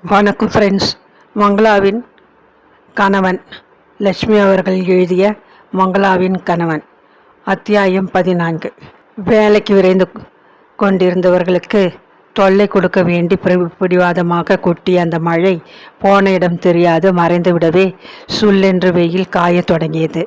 வணக்கம் ஃப்ரெண்ட்ஸ். மங்களாவின் கணவன் லட்சுமி அவர்கள் எழுதிய மங்களாவின் கணவன் அத்தியாயம் 14. வேலைக்கு விரைந்து கொண்டிருந்தவர்களுக்கு தொல்லை கொடுக்க வேண்டி பிடிவாதமாக கொட்டிய அந்த மழை போன இடம் தெரியாது மறைந்துவிடவே சுல்லென்று வெயில் காயத் தொடங்கியது.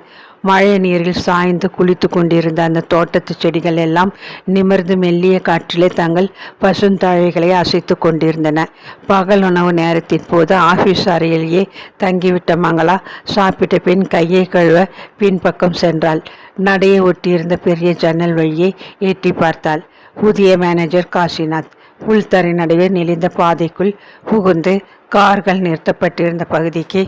மழை நீரில் சாய்ந்து குளித்து கொண்டிருந்த அந்த தோட்டத்து செடிகள் எல்லாம் நிமிர்ந்து மெல்லிய காற்றிலே தங்கள் பசுந்தழைகளை அசைத்து கொண்டிருந்தன. பகல் உணவு நேரத்தின் போது ஆஃபீஸ் அறையிலேயே தங்கிவிட்ட மங்களா சாப்பிட்ட பின் கையை கழுவ பின்பக்கம் சென்றாள். நடையை ஒட்டியிருந்த பெரிய ஜன்னல் வழியே எட்டி பார்த்தாள். புதிய மேனேஜர் காசிநாத் புல்தரை நடுவே நெளிந்த பாதைக்குள் புகுந்து கார்கள் நிறுத்தப்பட்டிருந்த பகுதிக்கு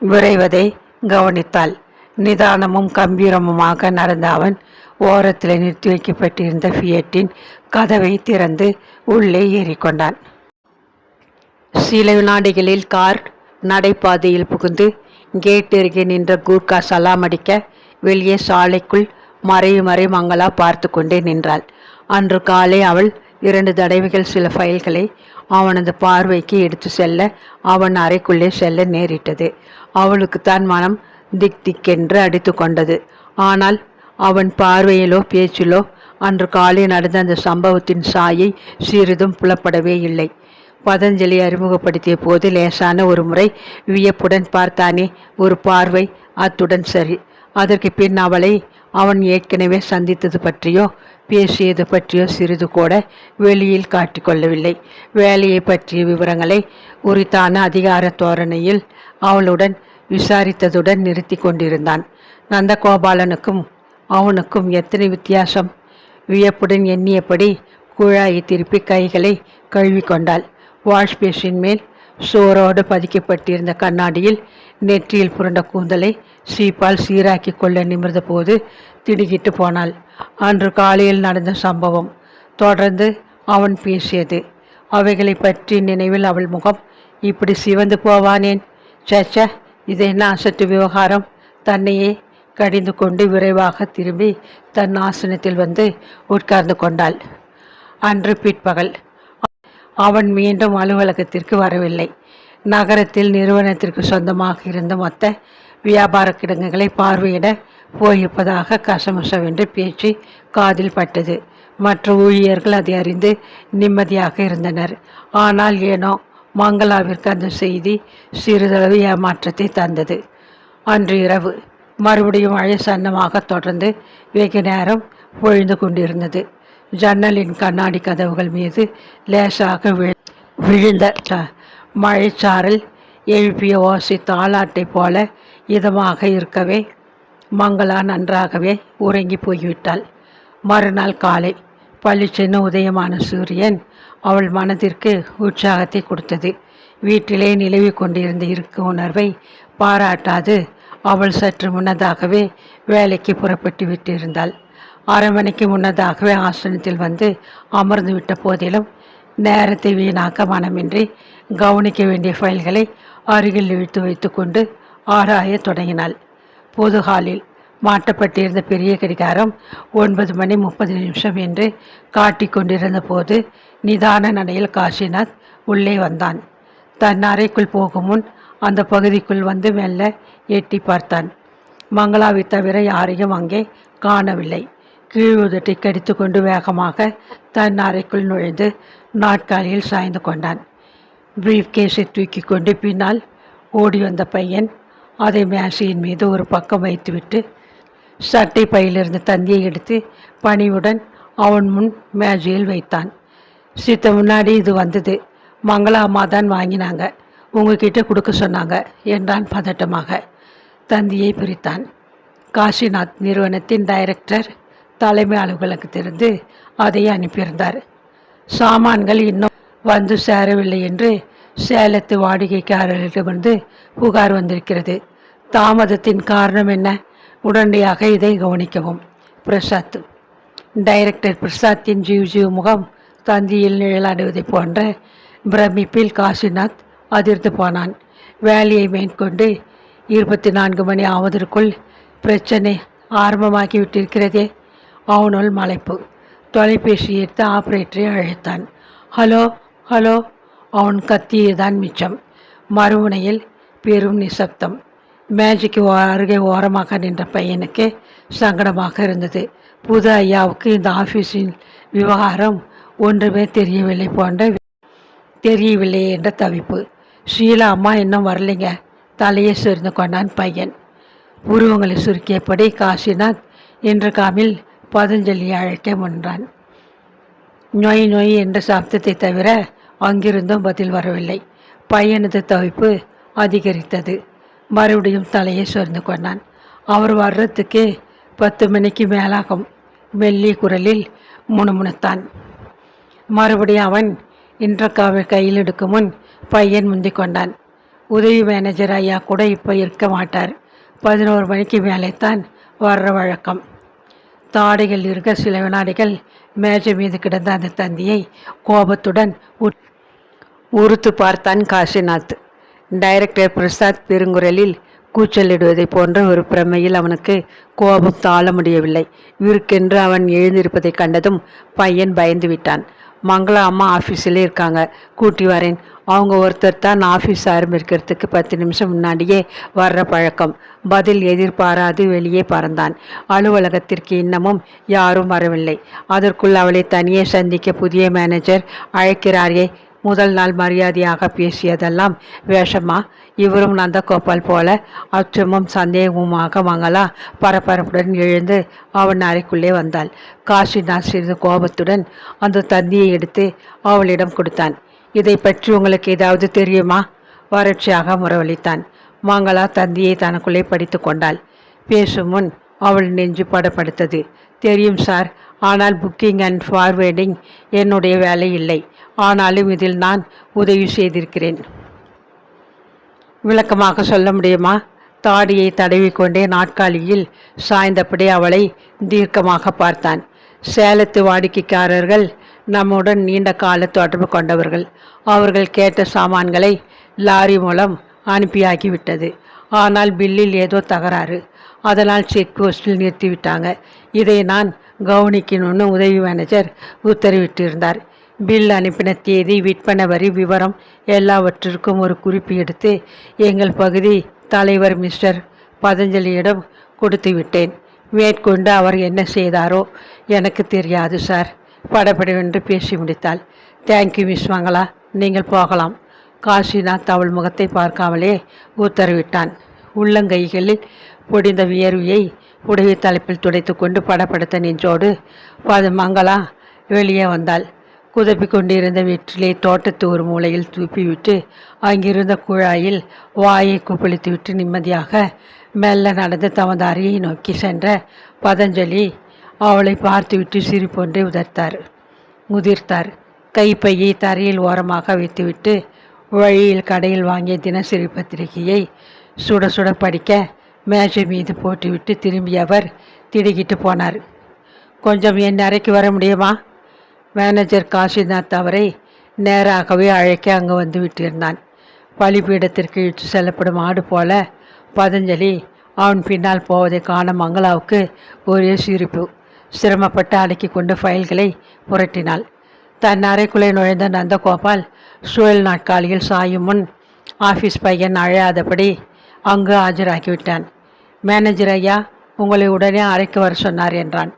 விரைவதை கவனித்தாள். நிதானமும் கம்பீரமுமாக நடந்த அவன் ஓரத்தில் நிறுத்தி வைக்கப்பட்டிருந்த ஃபியட்டின் கதவை திறந்து உள்ளே ஏறிக்கொண்டான். சில வினாடிகளில் கார் நடைபாதையில் புகுந்து கேட் அருகே நின்ற கூர்கா சலாம் அடிக்க வெளியே சாலைக்குள் மறை மங்களா பார்த்து கொண்டே நின்றாள். அன்று காலை அவள் 2 தடவைகள் சில ஃபைல்களை அவனது பார்வைக்கு எடுத்து செல்ல அவன் அறைக்குள்ளே செல்ல நேரிட்டது. அவளுக்குத்தான் மனம் திக் திக்கென்று அடித்து கொண்டது. ஆனால் அவன் பார்வையிலோ பேச்சிலோ அன்று காலை நடந்த அந்த சம்பவத்தின் சாயை சிறிதும் புலப்படவே இல்லை. பதஞ்சலி அறிமுகப்படுத்திய போது லேசான ஒரு முறை வியப்புடன் பார்த்தானே, ஒரு பார்வை, அத்துடன் சரி. அதற்கு பின் அவளை அவன் ஏற்கனவே சந்தித்தது பற்றியோ பேசியது பற்றியோ சிறிது கூட வெளியில் காட்டிக்கொள்ளவில்லை. வேலையை பற்றிய விவரங்களை உரித்தான அதிகார தோரணையில் அவளுடன் விசாரித்ததுடன் நிறுத்தி கொண்டிருந்தான். நந்தகோபாலனுக்கும் அவனுக்கும் எத்தனை வித்தியாசம்! வியப்புடன் எண்ணியபடி குழாயை திருப்பி கைகளை கழுவிக்கொண்டாள். வாஷ்பேஷின் மேல் சோரோடு பதிக்கப்பட்டிருந்த கண்ணாடியில் நெற்றியில் புரண்ட கூந்தலை சீப்பால் சீராக்கி கொள்ள நிமிர்ந்த போது திடுக்கிட்டு போனாள். அன்று காலையில் நடந்த சம்பவம், தொடர்ந்து அவன் பேசியது, அவைகளை பற்றி நினைவில் அவள் முகம் இப்படி சிவந்து போவானேன்? சேச்ச, இது என்ன அசட்டு விவகாரம்! தன்னையே கடிந்து கொண்டு விரைவாக திரும்பி தன் ஆசனத்தில் வந்து உட்கார்ந்து கொண்டாள். அன்று பிற்பகல் அவன் மீண்டும் அலுவலகத்திற்கு வரவில்லை. நகரத்தில் நிறுவனத்திற்கு சொந்தமாக இருந்த மொத்த வியாபார கிடங்குகளை பார்வையிட போயிருப்பதாக கசமுசவென்று பேச்சு காதில் பட்டது. மற்ற ஊழியர்கள் அதை அறிந்து நிம்மதியாக இருந்தனர். ஆனால் ஏனோ மங்களாவிற்கு அந்த செய்தி சிறிதளவு ஏமாற்றத்தை தந்தது. அன்று இரவு மறுபடியும் மழை சன்னமாக தொடர்ந்து வெகு நேரம் பொழிந்து கொண்டிருந்தது. ஜன்னலின் கண்ணாடி கதவுகள் மீது லேசாக விழுந்த மழைச்சாரல் எழுப்பிய ஓசை தாலாட்டை போல இதமாக இருக்கவே மங்களா நன்றாகவே உறங்கி போய்விட்டாள். மறுநாள் காலை பளிச்சென்று உதயமான சூரியன் அவள் மனதிற்கு உற்சாகத்தை கொடுத்தது. வீட்டிலே நிலவி கொண்டிருந்த இருக்கு உணர்வை பாராட்டாது அவள் சற்று முன்னதாகவே வேலைக்கு புறப்பட்டு விட்டிருந்தாள். 1/2 மணிக்கு முன்னதாகவே ஆசனத்தில் வந்து அமர்ந்து விட்ட போதிலும் நேரத்தை வீணாக்க மனமின்றி கவனிக்க வேண்டிய ஃபைல்களை அருகில் இழுத்து வைத்து கொண்டு ஆராய தொடங்கினாள். பொது ஹாலில் மாட்டப்பட்டிருந்த பெரிய கடிகாரம் 9:30 என்று காட்டிக்கொண்டிருந்த போது நிதான நடையில் காசிநாத் உள்ளே வந்தான். தன் அறைக்குள் போகும் முன் அந்த பகுதிக்குள் வந்து மெல்ல எட்டி பார்த்தான். மங்களாவை தவிர யாரையும் அங்கே காணவில்லை. கீழ் உதட்டை கடித்து கொண்டு வேகமாக தன் அறைக்குள் நுழைந்து நாட்காலியில் சாய்ந்து கொண்டான். பிரீஃப் கேஸை தூக்கி கொண்டு பின்னால் ஓடி வந்த பையன் அதை மேசையின் மீது ஒரு பக்கம் வைத்துவிட்டு சட்டை பையிலிருந்து தந்தியை எடுத்து பணிவுடன் அவன் முன் மேஜையில் வைத்தான். சித்த முன்னாடி இது வந்தது, மங்களா அம்மா தான் வாங்கினாங்க, உங்ககிட்ட கொடுக்க சொன்னாங்க என்றான் பதட்டமாக. தந்தியை பிரித்தான். காசிநாத் நிறுவனத்தின் டைரக்டர் தலைமை அலுவலகத்திலிருந்து அதை அனுப்பியிருந்தார். சாமான்கள் இன்னும் வந்து சேரவில்லை என்று சேலத்து வாடிக்கைக்காரர்களிடமிருந்து புகார் வந்திருக்கிறது. தாமதத்தின் காரணம் என்ன? உடனடியாக இதை கவனிக்கவும். பிரசாத். டைரக்டர் பிரசாத்தின் ஜீவ் முகம் தந்தியில் நிழலாடுவதை போன்ற பிரமிப்பில் காசிநாத் அதிர்ந்து போனான். வேலையை மேற்கொண்டு 24 மணி ஆவதற்குள் பிரச்சனை ஆரம்பமாகி விட்டிருக்கிறதே. அவனுள் மலைப்பு. தொலைபேசி எடுத்து ஆபரேட்டரை அழைத்தான். ஹலோ ஹலோ, அவன் கத்தியதான் மிச்சம். மறுமுனையில் பெரும் நிசப்தம். மேஜைக்கு அருகே ஓரமாக நின்ற பையனுக்கு சங்கடமாக இருந்தது. புது ஐயாவுக்கு இந்த ஆஃபீஸின் விவகாரம் ஒன்றுமே தெரியவில்லை என்ற தவிப்பு. ஷீலா அம்மா இன்னும் வரலைங்க. தலையை சொரிந்து கொண்டான் பையன். உருவங்களை சுருக்கியபடி காசிநாத் இன்டர்காமில் பதஞ்சலியை அழைக்க முன்றான். நொய் நொய் என்ற சப்தத்தை தவிர அங்கிருந்தும் பதில் வரவில்லை. பையனது தவிப்பு அதிகரித்தது. மறுபடியும் தலையை சொரிந்து கொண்டான். அவர் வர்றதுக்கு 10 மணிக்கு மேலாகும். மெல்லிய குரலில் முணுமுணுத்தான். மறுபடியும் அவன் இன்டர்காமை கையில் எடுக்கும் முன் பையன் முந்திக் கொண்டான். உதவி மேனேஜர் ஐயா கூட இப்போ இருக்க மாட்டார். 11 மணிக்கு மேலே தான் வர்ற வழக்கம். தாடைகள் இருக்க சில வினாடிகள் மேஜை மீது கிடந்த அந்த தந்தியை கோபத்துடன் உறுத்து பார்த்தான் காசிநாத். டைரக்டர் பிரசாத் பெருங்குரலில் கூச்சலிடுவதை போன்ற ஒரு பிரமையில் அவனுக்கு கோபம் தாழ முடியவில்லை. விருக்கென்று அவன் எழுந்திருப்பதை கண்டதும் பையன் பயந்து விட்டான். மங்களா அம்மா ஆஃபீஸில் இருக்காங்க, கூட்டி வரேன். அவங்க ஒருத்தர் தான் ஆஃபீஸ் ஆரம்பிக்கிறதுக்கு 10 நிமிஷம் முன்னாடியே வர்ற பழக்கம். பதில் எதிர்பாராது வெளியே பறந்தான். அலுவலகத்திற்கு இன்னமும் யாரும் வரவில்லை. அதற்குள் அவளை தனியே சந்திக்க புதிய மேனேஜர் அழைக்கிறாரே. முதல் நாள் மரியாதையாக பேசியதெல்லாம் வேஷமா? இவரும் நந்தகோபால் போல அச்சமும் சந்தேகமுமாக மங்களா பரபரப்புடன் எழுந்து அவன் அறைக்குள்ளே வந்தாள். காசிநாத் சிறிது கோபத்துடன் அந்த தந்தியை எடுத்து அவளிடம் கொடுத்தான். இதை பற்றி உங்களுக்கு ஏதாவது தெரியுமா? வறட்சியாக முறவளித்தான். மங்களா தந்தியை தனக்குள்ளே படித்து கொண்டாள். பேசும் முன் அவள் நெஞ்சு படப்படுத்தது. தெரியும் சார், ஆனால் புக்கிங் அண்ட் ஃபார்வேர்டிங் என்னுடைய வேலை இல்லை. ஆனாலும் இதில் நான் உதவி செய்திருக்கிறேன். விளக்கமாக சொல்ல முடியுமா? தாடியை தடவிக்கொண்டே நாட்காலியில் சாய்ந்தபடி அவளை தீர்க்கமாக பார்த்தான். சேலத்து வாடிக்கைக்காரர்கள் நம்முடன் நீண்ட கால தொடர்பு கொண்டவர்கள். அவர்கள் கேட்ட சாமான்களை லாரி மூலம் அனுப்பியாகிவிட்டது. ஆனால் பில்லில் ஏதோ தகராறு. அதனால் செக் போஸ்டில் நிறுத்திவிட்டாங்க. இதை நான் கவனிக்கணும்னு உதவி மேனேஜர் உத்தரவிட்டிருந்தார். பில் அனுப்பின தேதி, விற்பனை வரி விவரம் எல்லாவற்றிற்கும் ஒரு குறிப்பு எடுத்து எங்கள் பகுதி தலைவர் மிஸ்டர் பதஞ்சலியிடம் கொடுத்து விட்டேன். மேற்கொண்டு அவர் என்ன செய்தாரோ எனக்கு தெரியாது சார். படபடவென்று பேசி முடித்தாள். தேங்க்யூ மிஸ் மங்களா, நீங்கள் போகலாம். காசிநாத் அவள் முகத்தை பார்க்காமலே உத்தரவிட்டான். உள்ளங்கைகளில் பொடிந்த வியர்வையை உடைய தலைப்பில் துடைத்து கொண்டு படப்படுத்த நெஞ்சோடு மங்களா வெளியே வந்தாள். குதப்பி கொண்டிருந்த வெற்றிலை தோட்டத்து ஒரு மூலையில் தூப்பிவிட்டு அங்கிருந்த குழாயில் வாயை குப்பளித்துவிட்டு நிம்மதியாக மெல்ல நடந்து தமது அறையை நோக்கி சென்ற பதஞ்சலி அவளை பார்த்துவிட்டு சிரிப்பொன்றை முதிர்த்தார். கைப்பையை தரையில் ஓரமாக வைத்துவிட்டு வழியில் கடையில் வாங்கிய தினசரி பத்திரிகையை சுட சுட படிக்க மேஜை மீது போட்டுவிட்டு திரும்பியவர் திடுக்கிட்டு போனார். கொஞ்சம் என் அறைக்கு வர முடியுமா? மேனேஜர் காசிநாத் அவரை நேராகவே அழைக்க அங்கு வந்து விட்டிருந்தான். பலிபீடத்திற்கு இழுத்து செல்லப்படும் ஆடு போல பதஞ்சலி அவன் பின்னால் போவதை காண மங்களாவுக்கு ஒரே சிரிப்பு. சிரமப்பட்டு அடக்கி கொண்டு ஃபைல்களை புரட்டினாள். தன் அறைக்குள்ளே நுழைந்த நந்தகோபால் சுழல் நாட்காலியில் சாயும் முன் ஆஃபீஸ் பையன் அழையாதபடி அங்கு ஆஜராகிவிட்டான். மேனேஜர் ஐயா உங்களை உடனே அறைக்கு வர சொன்னார் என்றான்.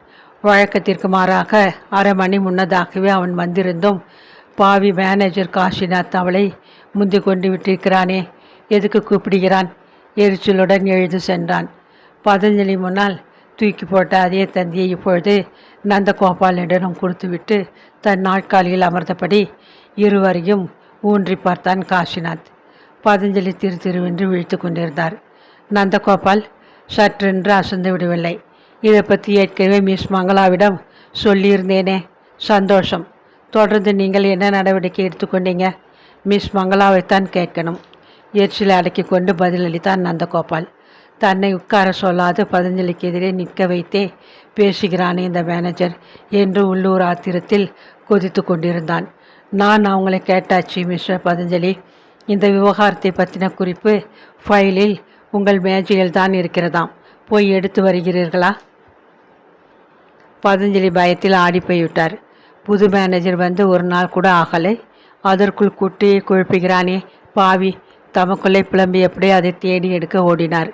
வழக்கத்திற்கு மாறாக அரை மணி முன்னதாகவே அவன் வந்திருந்தும் பாவி மேனேஜர் காசிநாத் அவளை முந்தி கொண்டு விட்டிருக்கிறானே, எதுக்கு கூப்பிடுகிறான்? எரிச்சலுடன் எழுந்து சென்றான். பதஞ்சலி முன்னால் தூக்கி போட்ட அதே தந்தியை இப்பொழுது நந்தகோபாலிடம் கொடுத்துவிட்டு தன் நாட்காலியில் அமர்ந்தபடி இருவரையும் ஊன்றி பார்த்தான் காசிநாத். பதஞ்சலி திருவென்று விழித்து கொண்டிருந்தார். நந்தகோபால் சற்றென்று அசந்து விடவில்லை. இதை பற்றி ஏற்கனவே மிஸ் மங்களாவிடம் சொல்லியிருந்தேனே. சந்தோஷம். தொடர்ந்து நீங்கள் என்ன நடவடிக்கை எடுத்துக்கொண்டீங்க? மிஸ் மங்களாவைத்தான் கேட்கணும். எரிச்சலை அடக்கி கொண்டு பதிலளித்தான் நந்தகோபால். தன்னை உட்கார சொல்லாது பதஞ்சலிக்கு எதிரே நிற்க வைத்தே பேசுகிறானே இந்த மேனேஜர் என்று உள்ளூர் ஆத்திரத்தில் கொதித்து கொண்டிருந்தான். நான் அவங்களை கேட்டாச்சு மிஸ்டர் பதஞ்சலி. இந்த விவகாரத்தை பற்றின குறிப்பு ஃபைலில் உங்கள் மேஜையில் தான் இருக்கிறதாம். போய் எடுத்து வருகிறீர்களா? பதஞ்சலி பயத்தில் ஆடி போய்விட்டார். புது மேனேஜர் வந்து ஒரு நாள் கூட ஆகலை. அதற்குள் குட்டியை குழப்புகிறானே பாவி! தமக்குள்ளே புலம்பியபடி அதை தேடி எடுக்க ஓடினார்.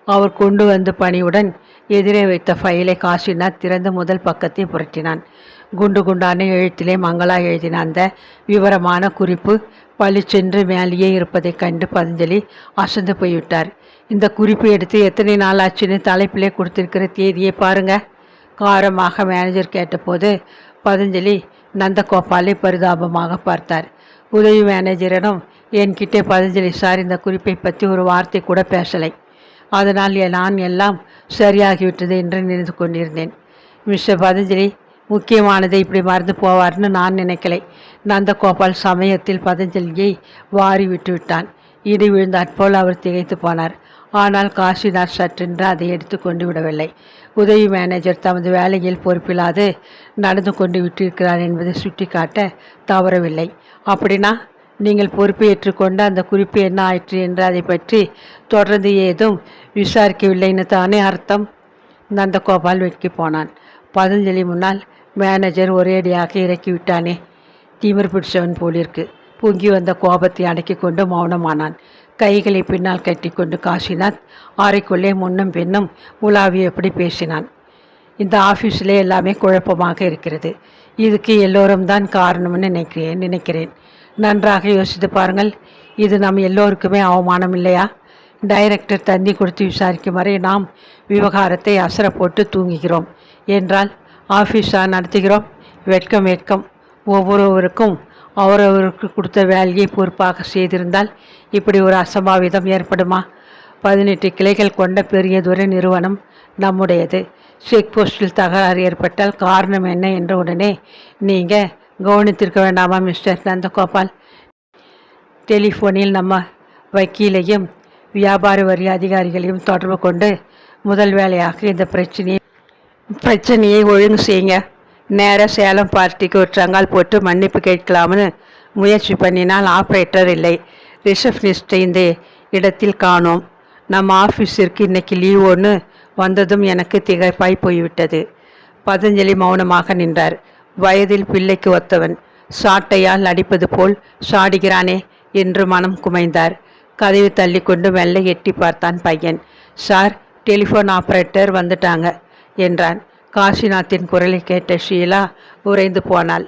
அவர் கொண்டு வந்து பணியுடன் எதிரே வைத்த ஃபைலை காசிநாத் திறந்து முதல் பக்கத்தை புரட்டினான். குண்டு குண்டான எழுத்திலே மங்களா எழுதின அந்த விவரமான குறிப்பு பளிச்சென்று மேலேயே இருப்பதைக் கண்டு பதஞ்சலி அசந்து போய்விட்டார். இந்த குறிப்பு எடுத்து எத்தனை நாள் ஆச்சுன்னு தலைப்பிலே கொடுத்திருக்கிற தேதியை பாருங்க, காரமாக மேனேஜர் கேட்டபோது பதஞ்சலி நந்தகோபாலை பரிதாபமாக பார்த்தார். உதவி மேனேஜரிடம் என்கிட்டே பதஞ்சலி சார் இந்த குறிப்பை பற்றி ஒரு வார்த்தை கூட பேசலை, அதனால் நான் எல்லாம் சரியாகிவிட்டது என்று நினைத்து கொண்டிருந்தேன். மிஸ்டர் பதஞ்சலி முக்கியமானதை இப்படி மறந்து போவார்னு நான் நினைக்கலை. நந்தகோபால் சமயத்தில் பதஞ்சலியை வாரி விட்டு விட்டான். இடி விழுந்தாற்போல் அவர் திகைத்து போனார். ஆனால் காசிநாத் சற்றென்று அதை எடுத்து கொண்டு விடவில்லை. உதவி மேனேஜர் தமது வேலையில் பொறுப்பில்லாது நடந்து கொண்டு விட்டிருக்கிறார் என்பதை சுட்டிக்காட்ட தவறவில்லை. அப்படின்னா நீங்கள் பொறுப்பை ஏற்றுக்கொண்டு அந்த குறிப்பு என்ன ஆயிற்று என்று அதை பற்றி தொடர்ந்து ஏதும் விசாரிக்கவில்லைன்னு தானே அர்த்தம்? நந்தகோபால் வெட்கி போனான். பதஞ்சலி முன்னால் மேனேஜர் ஒரேடியாக இறக்கிவிட்டானே, திமிர் பிடிச்சவன் போலிருக்கு. பொங்கி வந்த கோபத்தை அடக்கி கொண்டு மௌனமானான். கைகளை பின்னால் கட்டி கொண்டு காசிநாத் அறைக்குள்ளே முன்னும் பின்னும் உலாவியபடி பேசினான். இந்த ஆஃபீஸில் எல்லாமே குழப்பமாக இருக்கிறது. இதுக்கு எல்லோரும் தான் காரணம்னு நினைக்கிறேன். நன்றாக யோசித்து பாருங்கள். இது நம் எல்லோருக்குமே அவமானம் இல்லையா? டைரக்டர் தந்தி கொடுத்து விசாரிக்கும் வரை நாம் விவகாரத்தை அசர போட்டு தூங்குகிறோம் என்றால் ஆஃபீஸாக நடத்துகிறோம். வெட்கம் வெட்கம். ஒவ்வொருவருக்கும் அவரவருக்கு கொடுத்த வேலையை பொறுப்பாக செய்திருந்தால் இப்படி ஒரு அசம்பாவிதம் ஏற்படுமா? 18 கிளைகள் கொண்ட பெரியதொரு நிறுவனம் நம்முடையது. செக் போஸ்டில் தகராறு ஏற்பட்டால் காரணம் என்ன என்ற உடனே நீங்கள் கவனித்திருக்க வேண்டாமா மிஸ்டர் நந்தகோபால்? டெலிஃபோனில் நம்ம வக்கீலையும் வியாபார வரி அதிகாரிகளையும் தொடர்பு கொண்டு முதல் வேலையாக இந்த பிரச்சனையை ஒழுங்கு செய்யுங்க. நேராக சேலம் பார்ட்டிக்கு ஒரு ட்ரங்கால் போட்டு மன்னிப்பு கேட்கலாம்னு முயற்சி பண்ணினால் ஆப்ரேட்டர் இல்லை, ரிசப்ஷனிஸ்ட்டை இந்த இடத்தில் காணோம். நம்ம ஆஃபீஸிற்கு இன்னைக்கு லீவ் ஒன்று வந்ததும் எனக்கு திகைப்பாய் போய்விட்டது. பதஞ்சலி மௌனமாக நின்றார். வயதில் பிள்ளைக்கு ஒத்தவன், சாட்டையால் அடிப்பது போல் சாடுகிறானே என்று மனம் குமைந்தார். கதவை தள்ளி கொண்டு மெல்ல எட்டி பார்த்தான் பையன். சார், டெலிஃபோன் ஆப்ரேட்டர் வந்துட்டாங்க என்றான். காசிநாத்தின் குரலை கேட்ட ஷீலா உறைந்து போனாள்.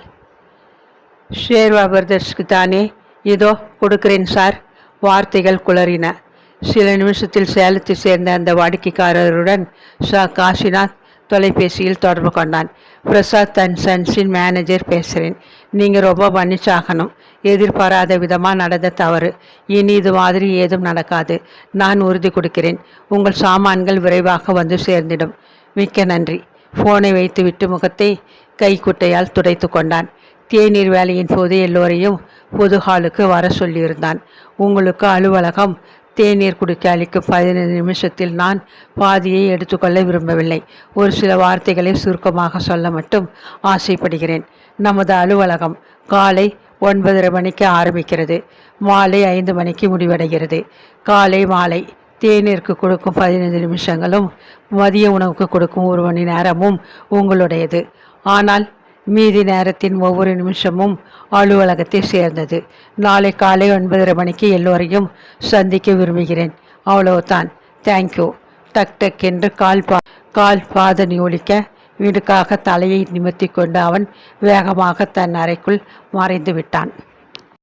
ஷேர்வா பிரதர்ஸ்க்கு தானே? இதோ கொடுக்கிறேன் சார். வார்த்தைகள் குளறின. சில நிமிஷத்தில் சேலத்தை சேர்ந்த அந்த வாடிக்கைக்காரருடன் காசிநாத் தொலைபேசியில் தொடர்பு கொண்டான். பிரசாத் அண்ட் சன்ஸின் மேனேஜர் பேசுகிறேன். நீங்கள் ரொம்ப மன்னிச்சாகணும். எதிர்பாராத விதமாக நடந்த தவறு. இனி இது மாதிரி ஏதும் நடக்காது. நான் உறுதி கொடுக்கிறேன். உங்கள் சாமான்கள் விரைவாக வந்து சேர்ந்திடும். மிக்க நன்றி. ஃபோனை வைத்துவிட்டு முகத்தை கைக்குட்டையால் துடைத்து கொண்டான். தேநீர் வேலையின் போது எல்லோரையும் பொது ஹாலுக்கு வர சொல்லியிருந்தான். உங்களுக்கு அலுவலகம் தேநீர் குடிக்க அளிக்கும் 15 நிமிஷத்தில் நான் பாதியை எடுத்துக்கொள்ள விரும்பவில்லை. ஒரு சில வார்த்தைகளை சுருக்கமாக சொல்ல மட்டும் ஆசைப்படுகிறேன். நமது அலுவலகம் காலை 9:30 மணிக்கு ஆரம்பிக்கிறது. மாலை 5 மணிக்கு முடிவடைகிறது. காலை மாலை தேநீருக்கு கொடுக்கும் 15 நிமிஷங்களும் மதிய உணவுக்கு கொடுக்கும் 1 மணி நேரமும் உங்களுடையது. ஆனால் மீதி நேரத்தின் ஒவ்வொரு நிமிஷமும் அலுவலகத்தை சேர்ந்தது. நாளை காலை 9:30 மணிக்கு எல்லோரையும் சந்திக்க விரும்புகிறேன். அவ்வளவுதான். தேங்க்யூ. டக் டக் என்று கால் பாதனி ஒலிக்க வீடுக்காக தலையை நிமிர்த்தி கொண்டு அவன் வேகமாக தன் அறைக்குள் மறைந்து விட்டான்.